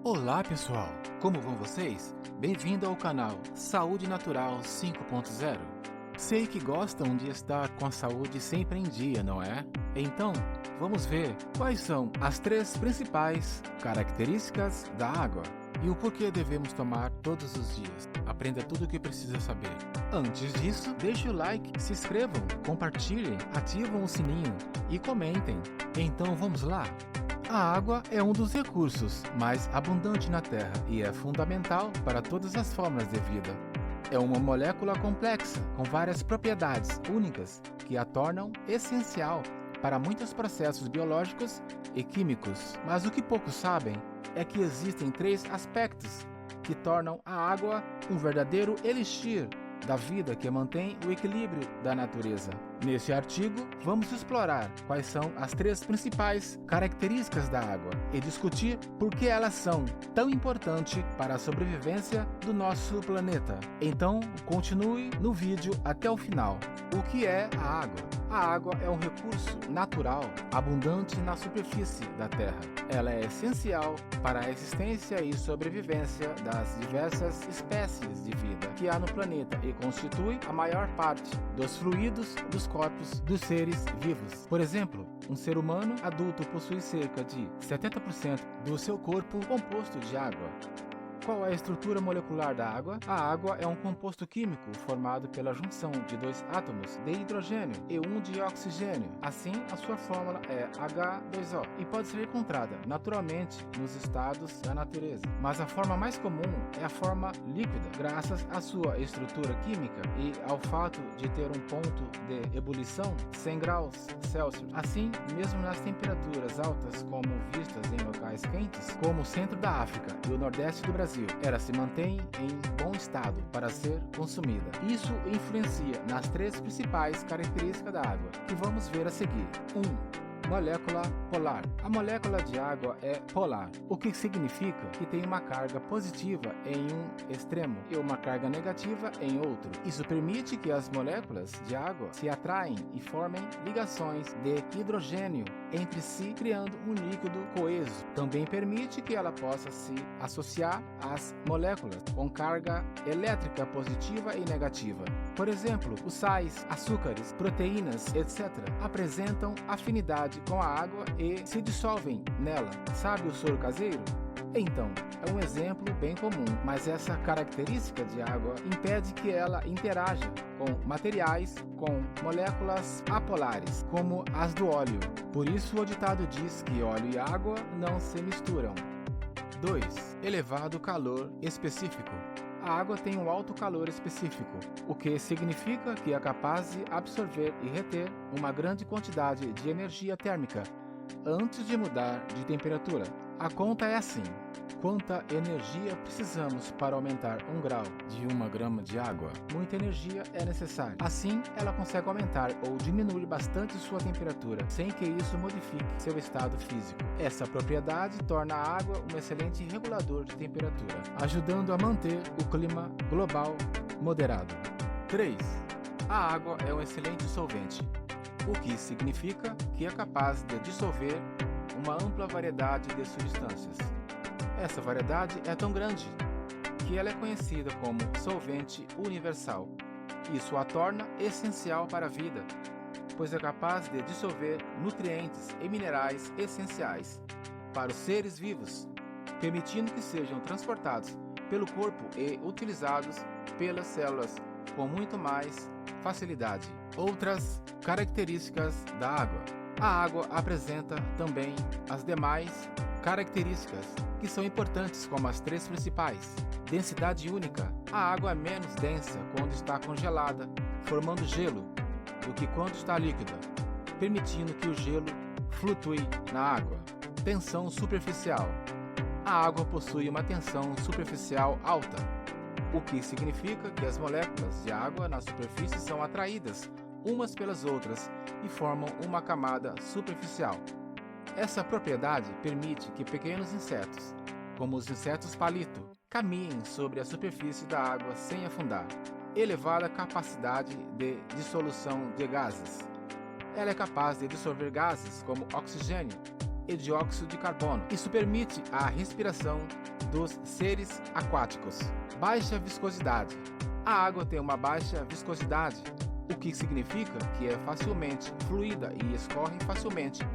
Olá pessoal, como vão vocês? Bem-vindo ao canal Saúde Natural 5.0. Sei que gostam de estar com a saúde sempre em dia, não é? Então, vamos ver quais são as 3 principais características da água e o porquê devemos tomar todos os dias. Aprenda tudo o que precisa saber. Antes disso, deixe o like, se inscrevam, compartilhem, ativam o sininho e comentem. Então vamos lá! A água é um dos recursos mais abundantes na Terra e é fundamental para todas as formas de vida. É uma molécula complexa com várias propriedades únicas que a tornam essencial para muitos processos biológicos e químicos. Mas o que poucos sabem é que existem 3 aspectos que tornam a água um verdadeiro elixir da vida que mantém o equilíbrio da natureza. Neste artigo, vamos explorar quais são as 3 principais características da água e discutir por que elas são tão importantes para a sobrevivência do nosso planeta. Então, continue no vídeo até o final. O que é a água? A água é um recurso natural abundante na superfície da Terra. Ela é essencial para a existência e sobrevivência das diversas espécies de vida que há no planeta e constitui a maior parte dos fluidos dos corpos dos seres vivos. Por exemplo, um ser humano adulto possui cerca de 70% do seu corpo composto de água. Qual é a estrutura molecular da água? A água é um composto químico formado pela junção de 2 átomos de hidrogênio e 1 de oxigênio. Assim, a sua fórmula é H2O e pode ser encontrada naturalmente nos estados da natureza. Mas a forma mais comum é a forma líquida, graças à sua estrutura química e ao fato de ter um ponto de ebulição 100 graus Celsius. Assim, mesmo nas temperaturas altas como vistas em locais quentes, como o centro da África e o nordeste do Brasil, ela se mantém em bom estado para ser consumida. Isso influencia nas 3 principais características da água, que vamos ver a seguir. 1. Molécula polar. A molécula de água é polar, o que significa que tem uma carga positiva em um extremo e uma carga negativa em outro. Isso permite que as moléculas de água se atraem e formem ligações de hidrogênio entre si, criando um líquido coeso. Também permite que ela possa se associar às moléculas com carga elétrica positiva e negativa. Por exemplo, os sais, açúcares, proteínas, etc. apresentam afinidade com a água e se dissolvem nela. Sabe o soro caseiro? Então, é um exemplo bem comum, mas essa característica de água impede que ela interaja com materiais com moléculas apolares, como as do óleo. Por isso, o ditado diz que óleo e água não se misturam. 2. Elevado calor específico. A água tem um alto calor específico, o que significa que é capaz de absorver e reter uma grande quantidade de energia térmica antes de mudar de temperatura. A conta é assim: quanta energia precisamos para aumentar 1 grau de 1 grama de água? Muita energia é necessária. Assim, ela consegue aumentar ou diminuir bastante sua temperatura, sem que isso modifique seu estado físico. Essa propriedade torna a água um excelente regulador de temperatura, ajudando a manter o clima global moderado. 3. A água é um excelente solvente, o que significa que é capaz de dissolver uma ampla variedade de substâncias. Essa variedade é tão grande que ela é conhecida como solvente universal. Isso a torna essencial para a vida, pois é capaz de dissolver nutrientes e minerais essenciais para os seres vivos, permitindo que sejam transportados pelo corpo e utilizados pelas células com muito mais facilidade. Outras características da água. A água apresenta também as demais características que são importantes, como as 3 principais. Densidade única. A água é menos densa quando está congelada, formando gelo, do que quando está líquida, permitindo que o gelo flutue na água. Tensão superficial. A água possui uma tensão superficial alta, o que significa que as moléculas de água na superfície são atraídas umas pelas outras e formam uma camada superficial. Essa propriedade permite que pequenos insetos, como os insetos palito, caminhem sobre a superfície da água sem afundar. Elevada capacidade de dissolução de gases. Ela é capaz de dissolver gases como oxigênio e dióxido de carbono. Isso permite a respiração dos seres aquáticos. Baixa viscosidade. A água tem uma baixa viscosidade, o que significa que é facilmente fluida e escorre facilmente.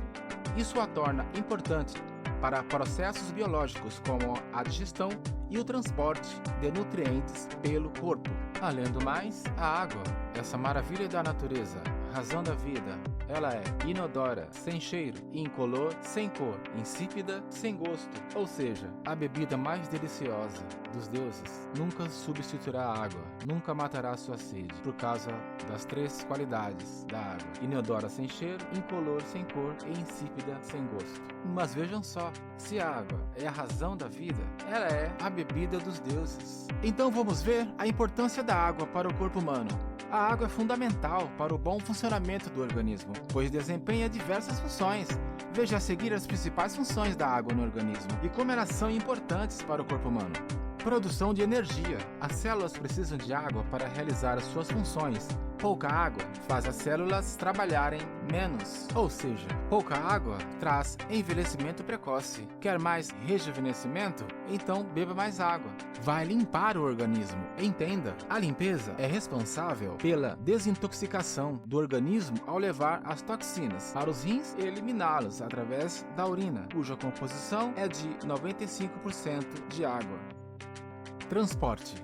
Isso a torna importante para processos biológicos como a digestão e o transporte de nutrientes pelo corpo. Além do mais, a água, essa maravilha da natureza, razão da vida, ela é inodora, sem cheiro, incolor, sem cor, insípida, sem gosto. Ou seja, a bebida mais deliciosa dos deuses nunca substituirá a água, nunca matará sua sede, por causa das três qualidades da água: inodora, sem cheiro, incolor, sem cor e insípida, sem gosto. Mas vejam só, se a água é a razão da vida, ela é a bebida dos deuses. Então vamos ver a importância da água para o corpo humano. A água é fundamental para o bom funcionamento do organismo, pois desempenha diversas funções. Veja a seguir as principais funções da água no organismo e como elas são importantes para o corpo humano. Produção de energia. As células precisam de água para realizar as suas funções. Pouca água faz as células trabalharem menos, ou seja, pouca água traz envelhecimento precoce. Quer mais rejuvenescimento? Então beba mais água. Vai limpar o organismo. Entenda, a limpeza é responsável pela desintoxicação do organismo ao levar as toxinas para os rins e eliminá-las através da urina, cuja composição é de 95% de água. Transporte.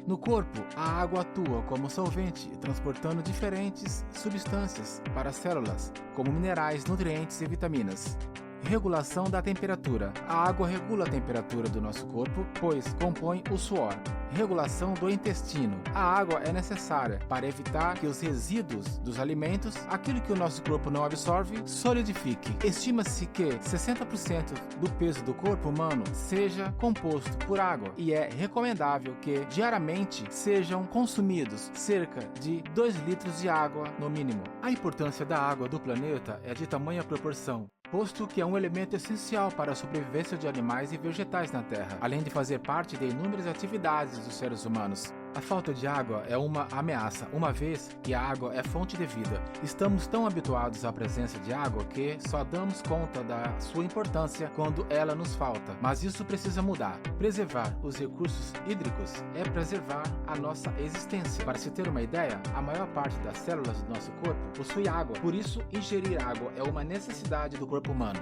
No corpo, a água atua como solvente, transportando diferentes substâncias para as células, como minerais, nutrientes e vitaminas. Regulação da temperatura. A água regula a temperatura do nosso corpo, pois compõe o suor. Regulação do intestino. A água é necessária para evitar que os resíduos dos alimentos, aquilo que o nosso corpo não absorve, solidifique. Estima-se que 60% do peso do corpo humano seja composto por água e é recomendável que diariamente sejam consumidos cerca de 2 litros de água no mínimo. A importância da água do planeta é de tamanha proporção, posto que é um elemento essencial para a sobrevivência de animais e vegetais na Terra, além de fazer parte de inúmeras atividades dos seres humanos. A falta de água é uma ameaça, uma vez que a água é fonte de vida. Estamos tão habituados à presença de água que só damos conta da sua importância quando ela nos falta. Mas isso precisa mudar. Preservar os recursos hídricos é preservar a nossa existência. Para se ter uma ideia, a maior parte das células do nosso corpo possui água. Por isso, ingerir água é uma necessidade do corpo humano.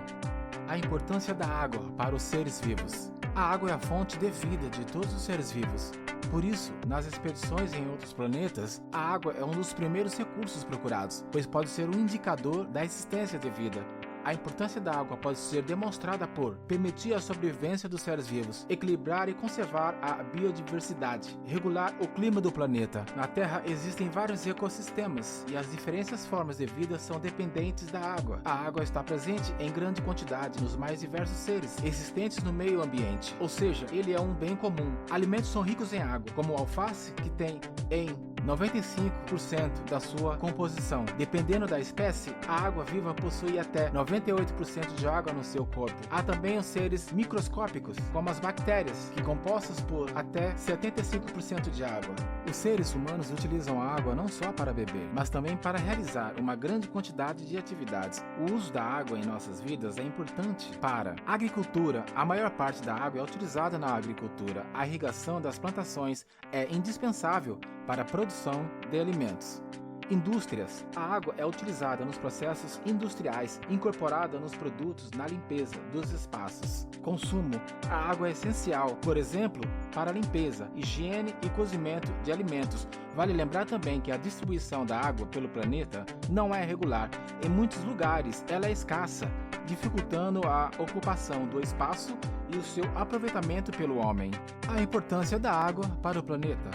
A importância da água para os seres vivos. A água é a fonte de vida de todos os seres vivos. Por isso, nas expedições em outros planetas, a água é um dos primeiros recursos procurados, pois pode ser um indicador da existência de vida. A importância da água pode ser demonstrada por permitir a sobrevivência dos seres vivos, equilibrar e conservar a biodiversidade, regular o clima do planeta. Na Terra existem vários ecossistemas e as diferentes formas de vida são dependentes da água. A água está presente em grande quantidade nos mais diversos seres existentes no meio ambiente, ou seja, ele é um bem comum. Alimentos são ricos em água, como o alface, que tem em 95% da sua composição. Dependendo da espécie, a água viva possui até 98% de água no seu corpo. Há também os seres microscópicos, como as bactérias, que compostas por até 75% de água. Os seres humanos utilizam a água não só para beber, mas também para realizar uma grande quantidade de atividades. O uso da água em nossas vidas é importante para a agricultura. A maior parte da água é utilizada na agricultura. A irrigação das plantações é indispensável para a produção de alimentos. Indústrias. A água é utilizada nos processos industriais, incorporada nos produtos, na limpeza dos espaços. Consumo. A água é essencial, por exemplo, para a limpeza, higiene e cozimento de alimentos. Vale lembrar também que a distribuição da água pelo planeta não é regular. Em muitos lugares, ela é escassa, dificultando a ocupação do espaço e o seu aproveitamento pelo homem. A importância da água para o planeta.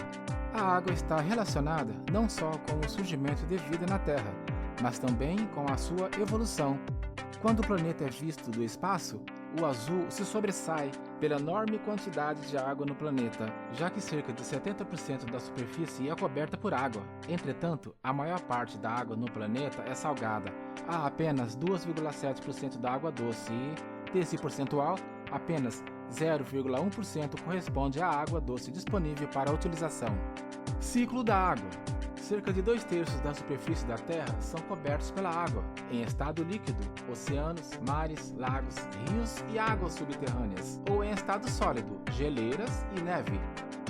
A água está relacionada não só com o surgimento de vida na Terra, mas também com a sua evolução. Quando o planeta é visto do espaço, o azul se sobressai pela enorme quantidade de água no planeta, já que cerca de 70% da superfície é coberta por água. Entretanto, a maior parte da água no planeta é salgada. Há apenas 2,7% da água doce e, desse percentual, apenas 0,1% corresponde à água doce disponível para a utilização. Ciclo da água. Cerca de 2/3 da superfície da Terra são cobertos pela água, em estado líquido, oceanos, mares, lagos, rios e águas subterrâneas, ou em estado sólido, geleiras e neve.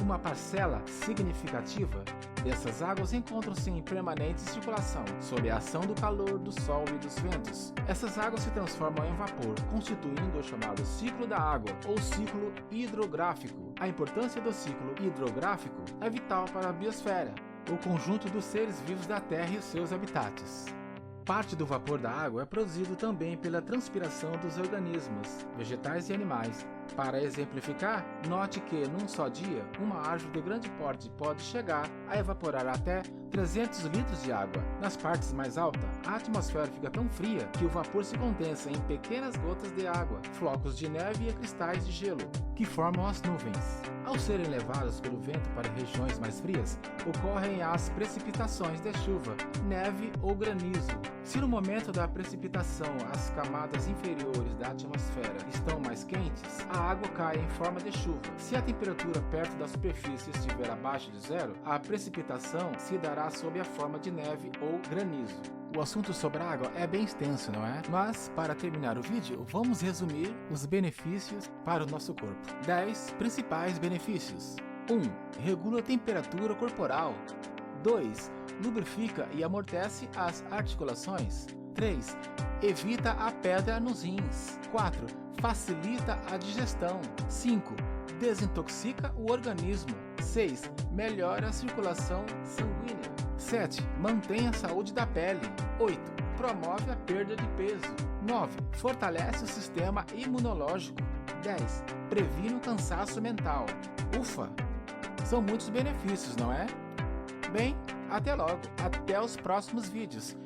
Uma parcela significativa dessas águas encontram-se em permanente circulação, sob a ação do calor, do sol e dos ventos. Essas águas se transformam em vapor, constituindo o chamado ciclo da água, ou ciclo hidrográfico. A importância do ciclo hidrográfico é vital para a biosfera, o conjunto dos seres vivos da Terra e os seus habitats. Parte do vapor da água é produzido também pela transpiração dos organismos, vegetais e animais. Para exemplificar, note que, num só dia, uma árvore de grande porte pode chegar a evaporar até 300 litros de água. Nas partes mais altas, a atmosfera fica tão fria que o vapor se condensa em pequenas gotas de água, flocos de neve e cristais de gelo, que formam as nuvens. Ao serem levados pelo vento para regiões mais frias, ocorrem as precipitações de chuva, neve ou granizo. Se no momento da precipitação as camadas inferiores da atmosfera estão mais quentes, a água cai em forma de chuva. Se a temperatura perto da superfície estiver abaixo de zero, a precipitação se dará sob a forma de neve ou granizo. O assunto sobre a água é bem extenso, não é? Mas, para terminar o vídeo, vamos resumir os benefícios para o nosso corpo. 10 principais benefícios. 1. Regula a temperatura corporal. 2. Lubrifica e amortece as articulações. 3. Evita a pedra nos rins. 4. Facilita a digestão. 5. Desintoxica o organismo. 6. Melhora a circulação sanguínea. 7. Mantém a saúde da pele. 8. Promove a perda de peso. 9. Fortalece o sistema imunológico. 10. Previne o cansaço mental. Ufa! São muitos benefícios, não é? Bem, até logo, até os próximos vídeos.